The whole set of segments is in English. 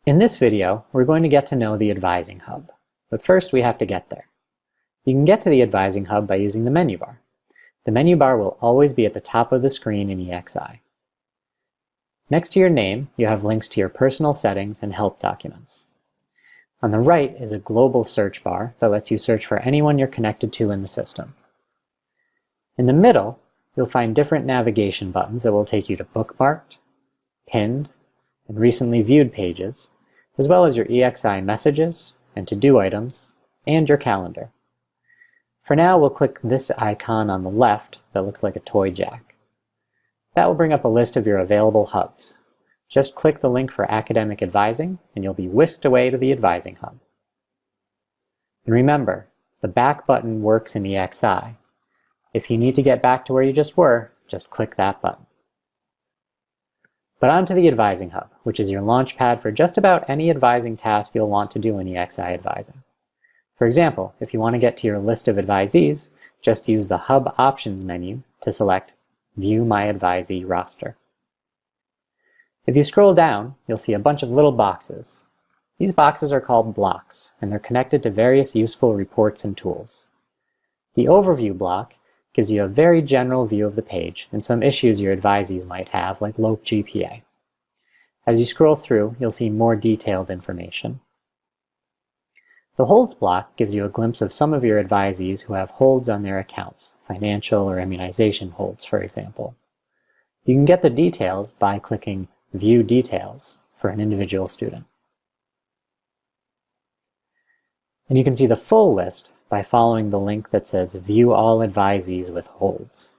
In this video, we're going to get to know the Advising Hub, but first we have to get there. You can get to the Advising Hub by using the menu bar. The menu bar will always be at the top of the screen in EXI. Next to your name, you have links to your personal settings and help documents. On the right is a global search bar that lets you search for anyone you're connected to in the system. In the middle, you'll find different navigation buttons that will take you to bookmarked, pinned, and recently viewed pages, as well as your EXI messages and to-do items, and your calendar. For now, we'll click this icon on the left that looks like a toy jack. That will bring up a list of your available hubs. Just click the link for academic advising, and you'll be whisked away to the Advising Hub. And remember, the back button works in EXI. If you need to get back to where you just were, just click that button. But on to the Advising Hub, which is your launch pad for just about any advising task you'll want to do in EXI Advising. For example, if you want to get to your list of advisees, just use the Hub Options menu to select View My Advisee Roster. If you scroll down, you'll see a bunch of little boxes. These boxes are called blocks, and they're connected to various useful reports and tools. The Overview block gives you a very general view of the page and some issues your advisees might have, like low GPA. As you scroll through, you'll see more detailed information. The Holds block gives you a glimpse of some of your advisees who have holds on their accounts, financial or immunization holds, for example. You can get the details by clicking View Details for an individual student. And you can see the full list by following the link that says View All Advisees with Holds.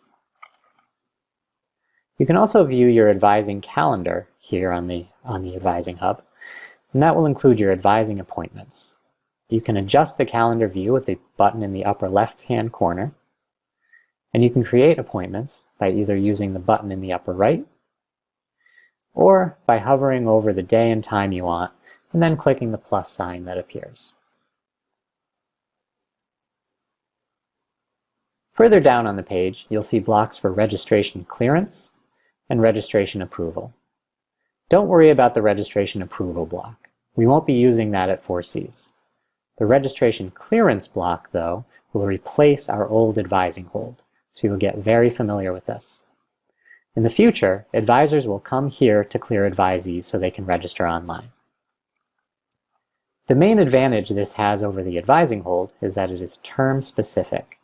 You can also view your advising calendar here on the Advising Hub, and that will include your advising appointments. You can adjust the calendar view with the button in the upper left-hand corner, and you can create appointments by either using the button in the upper right or by hovering over the day and time you want and then clicking the plus sign that appears. Further down on the page, you'll see blocks for registration clearance and registration approval. Don't worry about the registration approval block. We won't be using that at 4Cs. The registration clearance block, though, will replace our old advising hold, so you'll get very familiar with this. In the future, advisors will come here to clear advisees so they can register online. The main advantage this has over the advising hold is that it is term-specific.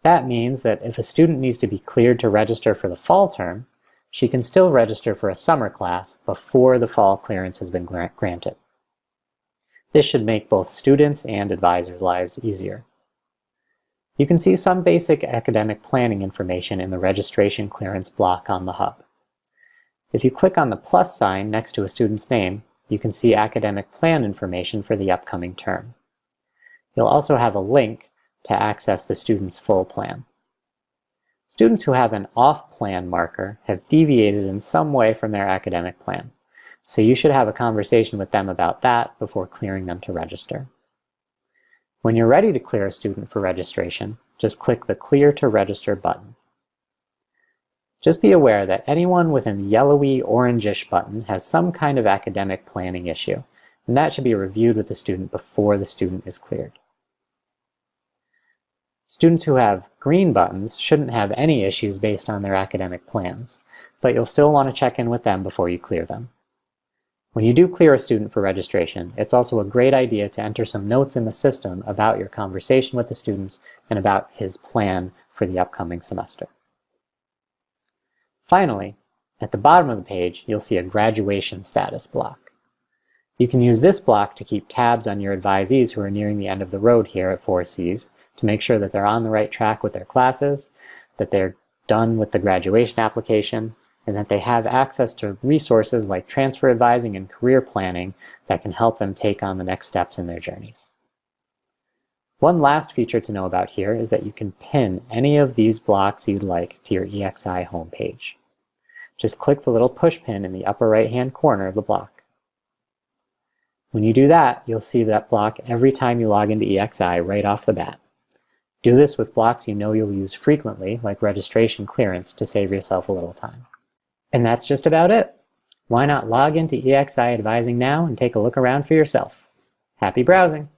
That means that if a student needs to be cleared to register for the fall term, she can still register for a summer class before the fall clearance has been granted. This should make both students' and advisors' lives easier. You can see some basic academic planning information in the registration clearance block on the Hub. If you click on the plus sign next to a student's name, you can see academic plan information for the upcoming term. You'll also have a link to access the student's full plan. Students who have an off-plan marker have deviated in some way from their academic plan, so you should have a conversation with them about that before clearing them to register. When you're ready to clear a student for registration, just click the Clear to Register button. Just be aware that anyone with a yellowy orangish button has some kind of academic planning issue, and that should be reviewed with the student before the student is cleared. Students who have green buttons shouldn't have any issues based on their academic plans, but you'll still want to check in with them before you clear them. When you do clear a student for registration, it's also a great idea to enter some notes in the system about your conversation with the students and about his plan for the upcoming semester. Finally, at the bottom of the page, you'll see a graduation status block. You can use this block to keep tabs on your advisees who are nearing the end of the road here at 4Cs to make sure that they're on the right track with their classes, that they're done with the graduation application, and that they have access to resources like transfer advising and career planning that can help them take on the next steps in their journeys. One last feature to know about here is that you can pin any of these blocks you'd like to your EXI homepage. Just click the little push pin in the upper right-hand corner of the block. When you do that, you'll see that block every time you log into EXI right off the bat. Do this with blocks you know you'll use frequently, like registration clearance, to save yourself a little time. And that's just about it. Why not log into EXI Advising now and take a look around for yourself? Happy browsing!